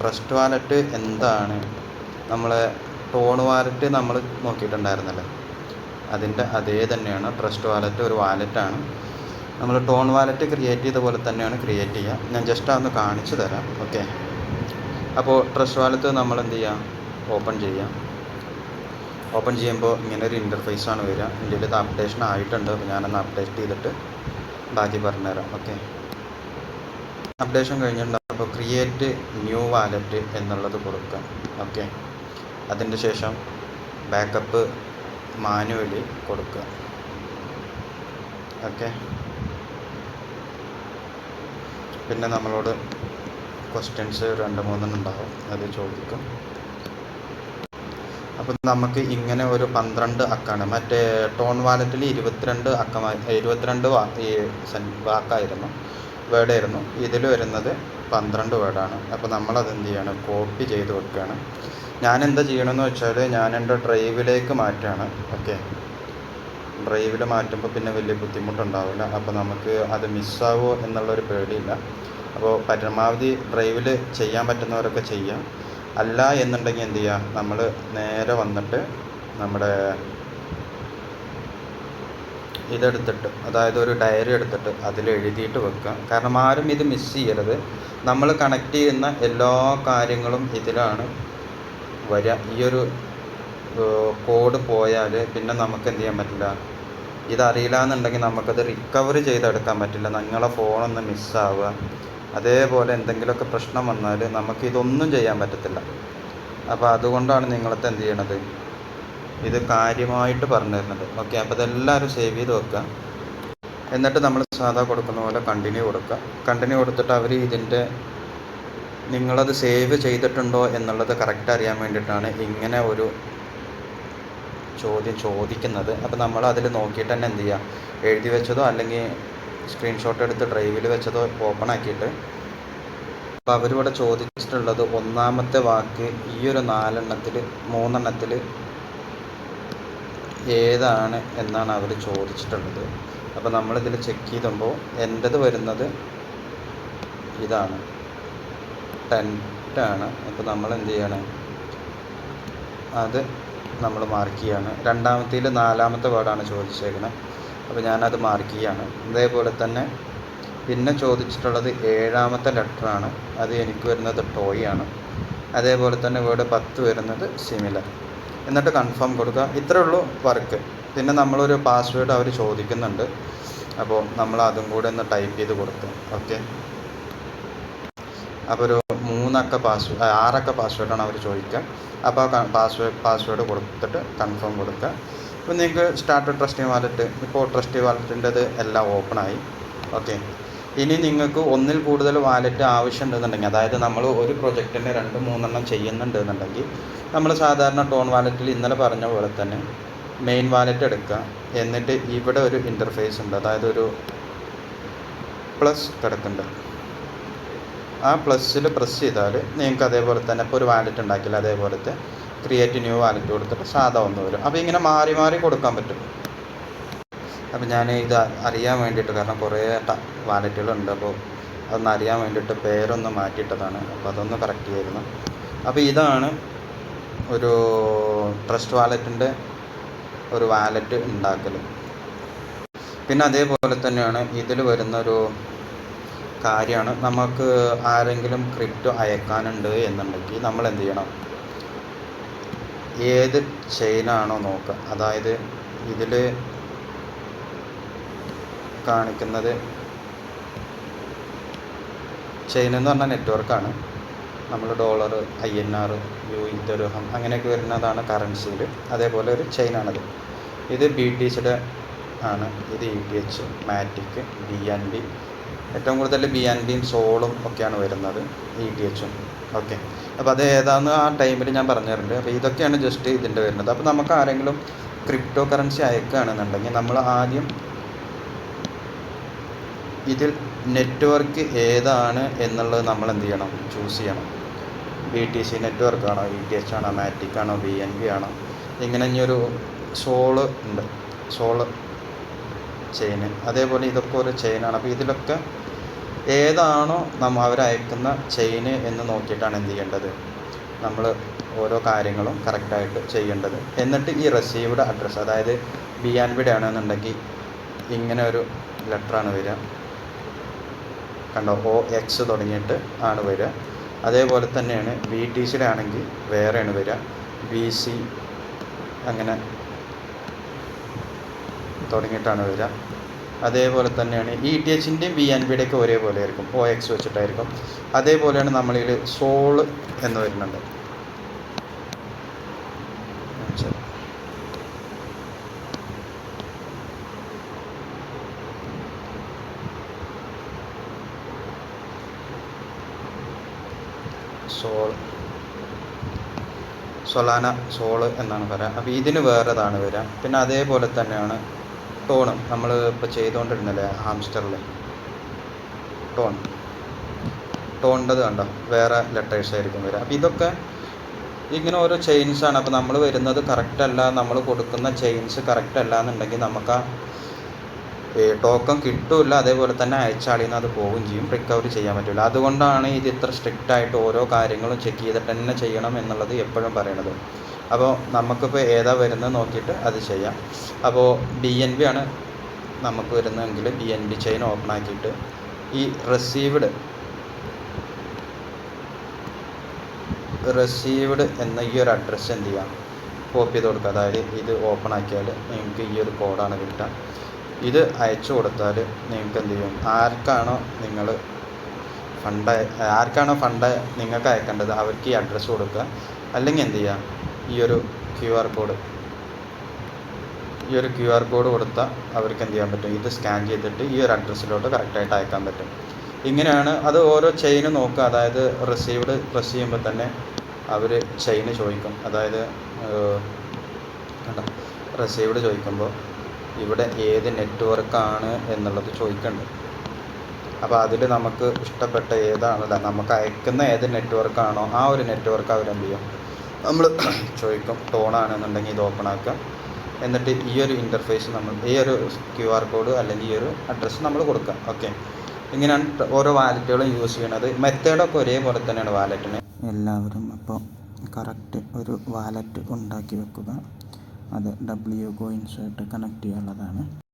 Trust wallet എന്താണ്, നമ്മളെ tone wallet നമ്മൾ നോക്കിയിട്ടുണ്ടായിരുന്നല്ലോ, അതിൻ്റെ അതേ തന്നെയാണ് ട്രസ്റ്റ് വാലറ്റ്. ഒരു വാലറ്റാണ്. നമ്മൾ ടോൺ വാലറ്റ് ക്രിയേറ്റ് ചെയ്ത പോലെ തന്നെയാണ് ക്രിയേറ്റ് ചെയ്യുക. ഞാൻ ജസ്റ്റ് അതൊന്ന് കാണിച്ചു തരാം. ഓക്കെ, അപ്പോൾ ട്രസ്റ്റ് വാലറ്റ് നമ്മൾ എന്ത് ചെയ്യാം, ഓപ്പൺ ചെയ്യാം. ഓപ്പൺ ചെയ്യുമ്പോൾ ഇങ്ങനെ ഒരു ഇൻ്റർഫേസാണ് വരിക. എൻ്റെ ഇത് അപ്ഡേഷൻ ആയിട്ടുണ്ട്. അപ്പോൾ ഞാനൊന്ന് അപ്ഡേറ്റ് ചെയ്തിട്ട് ബാക്കി പറഞ്ഞുതരാം. ഓക്കെ, അപ്ഡേഷൻ കഴിഞ്ഞിട്ടുണ്ട്. അപ്പോൾ ക്രിയേറ്റ് ന്യൂ വാലറ്റ് എന്നുള്ളത് കൊടുക്കാം. ഓക്കെ, അതിൻ്റെ ശേഷം ബാക്കപ്പ് മാനുവലി കൊടുക്കുക. ഓക്കെ, പിന്നെ നമ്മളോട് ക്വസ്റ്റ്യൻസ് 2-3 ഉണ്ടാവും, അത് ചോദിക്കും. അപ്പം നമുക്ക് ഇങ്ങനെ ഒരു 12 അക്കമാണ്. മറ്റേ ടോൺ വാലറ്റിൽ 22 വാക്കായിരുന്നു, വേർഡായിരുന്നു. ഇതിൽ വരുന്നത് 12 വേർഡാണ്. അപ്പോൾ നമ്മളത് എന്ത് ചെയ്യണം, കോപ്പി ചെയ്ത് വെക്കുകയാണ്. ഞാൻ എന്താ ചെയ്യണമെന്ന് വെച്ചാൽ, ഞാൻ എൻ്റെ ഡ്രൈവിലേക്ക് മാറ്റുകയാണ്. ഓക്കെ, ഡ്രൈവിൽ മാറ്റുമ്പോൾ പിന്നെ വലിയ ബുദ്ധിമുട്ടുണ്ടാവില്ല. അപ്പോൾ നമുക്ക് അത് മിസ്സാവോ എന്നുള്ളൊരു പേടിയില്ല. അപ്പോൾ പരമാവധി ഡ്രൈവിൽ ചെയ്യാൻ പറ്റുന്നവരൊക്കെ ചെയ്യാം. അല്ല എന്നുണ്ടെങ്കിൽ എന്ത് ചെയ്യുക, നമ്മൾ നേരെ വന്നിട്ട് നമ്മുടെ ഇതെടുത്തിട്ട്, അതായത് ഒരു ഡയറി എടുത്തിട്ട് അതിൽ എഴുതിയിട്ട് വെക്കുക. കാരണം ആരും ഇത് മിസ് ചെയ്യരുത്. നമ്മൾ കണക്ട് ചെയ്യുന്ന എല്ലാ കാര്യങ്ങളും ഇതിലാണ് വരിക. ഈ ഒരു കോഡ് പോയാൽ പിന്നെ നമുക്ക് എന്ത് ചെയ്യാൻ പറ്റില്ല, ഇതറിയില്ല എന്നുണ്ടെങ്കിൽ നമുക്കത് റിക്കവറി ചെയ്തെടുക്കാൻ പറ്റില്ല. നിങ്ങളെ ഫോണൊന്ന് മിസ്സാവുക, അതേപോലെ എന്തെങ്കിലുമൊക്കെ പ്രശ്നം വന്നാൽ നമുക്കിതൊന്നും ചെയ്യാൻ പറ്റത്തില്ല. അപ്പോൾ അതുകൊണ്ടാണ് നിങ്ങളത്തെ എന്ത് ചെയ്യണത്, ഇത് കാര്യമായിട്ട് പറഞ്ഞു തരുന്നത്. ഓക്കെ, അപ്പോൾ ഇതെല്ലാവരും സേവ് ചെയ്ത് വെക്കുക. എന്നിട്ട് നമ്മൾ സാധാ കൊടുക്കുന്ന പോലെ കണ്ടിന്യൂ കൊടുക്കുക. കണ്ടിന്യൂ കൊടുത്തിട്ട് അവർ ഇതിൻ്റെ നിങ്ങളത് സേവ് ചെയ്തിട്ടുണ്ടോ എന്നുള്ളത് കറക്റ്റ് അറിയാൻ വേണ്ടിയിട്ടാണ് ഇങ്ങനെ ഒരു ചോദ്യം ചോദിക്കുന്നത്. അപ്പോൾ നമ്മൾ അതിൽ നോക്കിയിട്ട് തന്നെ എന്ത് ചെയ്യുക, എഴുതി വെച്ചതോ അല്ലെങ്കിൽ സ്ക്രീൻഷോട്ട് എടുത്ത് ഡ്രൈവിൽ വെച്ചതോ ഓപ്പൺ ആക്കിയിട്ട്, അപ്പോൾ അവരിവിടെ ചോദിച്ചിട്ടുള്ളത് ഒന്നാമത്തെ വാക്ക് ഈ ഒരു 3 ഏതാണ് എന്നാണ് അവർ ചോദിച്ചിട്ടുള്ളത്. അപ്പോൾ നമ്മളിതിൽ ചെക്ക് ചെയ്തുമ്പോൾ എൻ്റെത് വരുന്നത് ഇതാണ്, ടെൻറ്റാണ്. അപ്പോൾ നമ്മൾ എന്ത് ചെയ്യണം, അത് നമ്മൾ മാർക്ക് ചെയ്യാണ്. രണ്ടാമത്തേൽ 4ാമത്തെ വേർഡാണ് ചോദിച്ചേക്കുന്നത്. അപ്പോൾ ഞാനത് മാർക്ക് ചെയ്യാണ്. അതേപോലെ തന്നെ പിന്നെ ചോദിച്ചിട്ടുള്ളത് 7ാമത്തെ ലെറ്ററാണ്. അത് എനിക്ക് വരുന്നത് ടോയ് ആണ്. അതേപോലെ തന്നെ വേർഡ് 10 വരുന്നത് സിമിലർ. എന്നിട്ട് കൺഫേം കൊടുക്കുക. ഇത്രേ ഉള്ളൂ വർക്ക്. പിന്നെ നമ്മളൊരു പാസ്വേഡ് അവർ ചോദിക്കുന്നുണ്ട്. അപ്പോൾ നമ്മൾ അതും കൂടെ ഒന്ന് ടൈപ്പ് ചെയ്ത് കൊടുക്കും. ഓക്കെ, അപ്പോൾ ഒരു 6 അക്ക പാസ്വേഡാണ് അവർ ചോദിക്കുക. അപ്പോൾ പാസ്വേഡ് കൊടുത്തിട്ട് കൺഫേം കൊടുക്കുക. ഇപ്പോൾ നിങ്ങൾക്ക് സ്റ്റാർട്ട് ട്രസ്റ്റി വാലറ്റ്, ഇപ്പോൾ ട്രസ്റ്റി വാലറ്റിൻ്റെത് എല്ലാം ഓപ്പണായി. ഓക്കെ, ഇനി നിങ്ങൾക്ക് ഒന്നിൽ കൂടുതൽ വാലറ്റ് ആവശ്യമുണ്ടെന്നുണ്ടെങ്കിൽ, അതായത് നമ്മൾ ഒരു പ്രൊജക്റ്റിന് 2-3 ചെയ്യുന്നുണ്ടെന്നുണ്ടെങ്കിൽ, നമ്മൾ സാധാരണ ടോൺ വാലറ്റിൽ ഇന്നലെ പറഞ്ഞ പോലെ തന്നെ മെയിൻ വാലറ്റ് എടുക്കുക. എന്നിട്ട് ഇവിടെ ഒരു ഇൻ്റർഫേസ് ഉണ്ട്, അതായത് ഒരു പ്ലസ് കിടക്കുന്നുണ്ട്. ആ പ്ലസ്സിൽ പ്രസ് ചെയ്താൽ നിങ്ങൾക്ക് അതേപോലെ തന്നെ ഇപ്പോൾ ഒരു വാലറ്റ് ഉണ്ടാക്കില്ല, അതേപോലത്തെ ക്രിയേറ്റ് ന്യൂ വാലറ്റ് കൊടുത്തിട്ട് സാധാ ഒന്ന് വരും. അപ്പോൾ ഇങ്ങനെ മാറി മാറി കൊടുക്കാൻ പറ്റും. അപ്പോൾ ഞാൻ ഇത് അറിയാൻ വേണ്ടിയിട്ട്, കാരണം കുറേ വാലറ്റുകളുണ്ട്, അപ്പോൾ അതൊന്ന് അറിയാൻ വേണ്ടിയിട്ട് പേരൊന്ന് മാറ്റിയിട്ടതാണ്. അപ്പോൾ അതൊന്ന് കറക്റ്റ് ചെയ്യായിരുന്നു. അപ്പോൾ ഇതാണ് ഒരു ട്രസ്റ്റ് വാലറ്റിൻ്റെ ഒരു വാലറ്റ് ഉണ്ടാക്കൽ. പിന്നെ അതേപോലെ തന്നെയാണ് ഇതിൽ വരുന്നൊരു കാര്യമാണ്, നമുക്ക് ആരെങ്കിലും ക്രിപ്റ്റോ അയക്കാനുണ്ട് എന്നുണ്ടെങ്കിൽ നമ്മൾ എന്ത് ചെയ്യണം, ഏത് ചെയിനാണോ നോക്കുക. അതായത് ഇതിൽ കാണിക്കുന്നത് ചെയിൻ എന്ന് പറഞ്ഞാൽ നെറ്റ്വർക്കാണ്. നമ്മൾ ഡോളർ, INR, USD ദിർഹം അങ്ങനെയൊക്കെ വരുന്നതാണ് കറൻസിയിൽ. അതേപോലെ ഒരു ചെയിനാണത്. ഇത് BTCയുടെ ആണ്. ഇത് ETH, മാറ്റിക്, BNB. ഏറ്റവും കൂടുതൽ BNBയും സോളും ഒക്കെയാണ് വരുന്നത്, ETHും. ഓക്കെ, അപ്പോൾ അത് ഏതാണെന്ന് ആ ടൈമിൽ ഞാൻ പറഞ്ഞു തരുന്നുണ്ട്. അപ്പോൾ ഇതൊക്കെയാണ് ജസ്റ്റ് ഇതിൻ്റെ വരുന്നത്. അപ്പോൾ നമുക്ക് ആരെങ്കിലും ക്രിപ്റ്റോ കറൻസി അയക്കുകയാണെന്നുണ്ടെങ്കിൽ നമ്മൾ ആദ്യം ഇതിൽ നെറ്റ്വർക്ക് ഏതാണ് എന്നുള്ളത് നമ്മൾ എന്ത് ചെയ്യണം, ചൂസ് ചെയ്യണം. BTC നെറ്റ്വർക്കാണോ, ETH ആണോ, മാറ്റിക് ആണോ, BNB ആണോ, ഇങ്ങനെ ഇനിയൊരു സോള് ഉണ്ട്, സോള് ചെയിന്. അതേപോലെ ഇതൊക്കെ ഒരു ചെയിനാണ്. അപ്പോൾ ഇതിലൊക്കെ ഏതാണോ അവരയക്കുന്ന ചെയിന് എന്ന് നോക്കിയിട്ടാണ് എന്ത് ചെയ്യേണ്ടത്, നമ്മൾ ഓരോ കാര്യങ്ങളും കറക്റ്റായിട്ട് ചെയ്യേണ്ടത്. എന്നിട്ട് ഈ റിസീവ്ഡ് അഡ്രസ്സ്, അതായത് BNBയുടെ ആണെന്നുണ്ടെങ്കിൽ ഇങ്ങനെ ഒരു ലെറ്ററാണ് വരിക, കണ്ടോ, OX തുടങ്ങിയിട്ട് ആണ് വരിക. അതേപോലെ തന്നെയാണ് BTCയുടെ ആണെങ്കിൽ വേറെയാണ് വരിക, BC അങ്ങനെ തുടങ്ങിയിട്ടാണ് വരിക. അതേപോലെ തന്നെയാണ് ETHൻ്റെയും BNBയുടെയൊക്കെ ഒരേപോലെ ആയിരിക്കും, OX വെച്ചിട്ടായിരിക്കും. അതേപോലെയാണ് നമ്മളിൽ സോള് എന്ന് വരുന്നുണ്ട്. സൊലാന സോള് എന്നാണ് പറയുക. അപ്പോൾ ഇതിന് വേറെതാണ് വരിക. പിന്നെ അതേപോലെ തന്നെയാണ് ടോണ്, നമ്മൾ ഇപ്പോൾ ചെയ്തുകൊണ്ടിരുന്നില്ലേ ഹാംസ്റ്ററിൽ ടോണിൻ്റെത് കണ്ടോ, വേറെ ലെറ്റേഴ്സ് ആയിരിക്കും വരിക. അപ്പോൾ ഇതൊക്കെ ഇങ്ങനെ ഓരോ ചെയിൻസാണ്. അപ്പോൾ നമ്മൾ വരുന്നത് കറക്റ്റല്ല, നമ്മൾ കൊടുക്കുന്ന ചെയിൻസ് കറക്റ്റല്ല എന്നുണ്ടെങ്കിൽ നമുക്ക് ആ ടോക്കൺ കിട്ടില്ല. അതേപോലെ തന്നെ അയച്ചാളിൽ നിന്ന് അത് പോവുകയും ചെയ്യും, റിക്കവറി ചെയ്യാൻ പറ്റില്ല. അതുകൊണ്ടാണ് ഇത് ഇത്ര സ്ട്രിക്റ്റായിട്ട് ഓരോ കാര്യങ്ങളും ചെക്ക് ചെയ്തിട്ട് തന്നെ ചെയ്യണം എന്നുള്ളത് എപ്പോഴും പറയണത്. അപ്പോൾ നമുക്കിപ്പോൾ ഏതാ വരുന്നത് നോക്കിയിട്ട് അത് ചെയ്യാം. അപ്പോൾ BNB ആണ് നമുക്ക് വരുന്നതെങ്കിൽ BNB ചെയിൻ ഓപ്പൺ ആക്കിയിട്ട് ഈ റിസീവ്ഡ് എന്ന ഈ ഒരു അഡ്രസ്സ് എന്ത് ചെയ്യാം, കോപ്പി ചെയ്ത് കൊടുക്കുക. അതായത് ഇത് ഓപ്പൺ ആക്കിയാൽ നിങ്ങൾക്ക് ഈ ഒരു കോഡാണ് കിട്ടുക. ഇത് അയച്ചു കൊടുത്താൽ നിങ്ങൾക്ക് എന്ത് ചെയ്യും, ആർക്കാണോ ഫണ്ട് നിങ്ങൾക്ക് അയക്കേണ്ടത് അവർക്ക് ഈ അഡ്രസ്സ് കൊടുക്കുക. അല്ലെങ്കിൽ എന്ത് ചെയ്യുക, ഈ ഒരു QR കോഡ് കൊടുത്താൽ അവർക്ക് എന്ത് ചെയ്യാൻ പറ്റും, ഇത് സ്കാൻ ചെയ്തിട്ട് ഈ ഒരു അഡ്രസ്സിലോട്ട് കറക്റ്റായിട്ട് അയക്കാൻ പറ്റും. ഇങ്ങനെയാണ് അത് ഓരോ ചെയിന് നോക്കുക. അതായത് റിസീവ്ഡ് പ്രസ് ചെയ്യുമ്പോൾ തന്നെ അവർ ചെയിന് ചോദിക്കും. അതായത് റിസീവ്ഡ് ചോദിക്കുമ്പോൾ ഇവിടെ ഏത് നെറ്റ്വർക്കാണ് എന്നുള്ളത് ചോദിക്കുന്നുണ്ട്. അപ്പോൾ അതിൽ നമുക്ക് ഇഷ്ടപ്പെട്ട ഏതാണല്ല, നമുക്ക് അയക്കുന്ന ഏത് നെറ്റ്വർക്കാണോ ആ ഒരു നെറ്റ്വർക്ക് അവരെന്ത് ചെയ്യും, നമ്മൾ ചോദിക്കും. ടോണാണെന്നുണ്ടെങ്കിൽ ഇത് ഓപ്പൺ ആക്കുക. എന്നിട്ട് ഈ ഒരു ഇൻ്റർഫേസ് ഈ ഒരു QR കോഡ് അല്ലെങ്കിൽ ഈ ഒരു അഡ്രസ്സ് നമ്മൾ കൊടുക്കുക. ഓക്കെ, ഇങ്ങനെയാണ് ഓരോ വാലറ്റുകളും യൂസ് ചെയ്യണത്. മെത്തേഡൊക്കെ ഒരേപോലെ തന്നെയാണ് വാലറ്റിന്. എല്ലാവരും അപ്പോൾ കറക്റ്റ് ഒരു വാലറ്റ് ഉണ്ടാക്കി വെക്കുക. അത് WCoins ആയിട്ട് കണക്ട് ചെയ്യാനുള്ളതാണ്.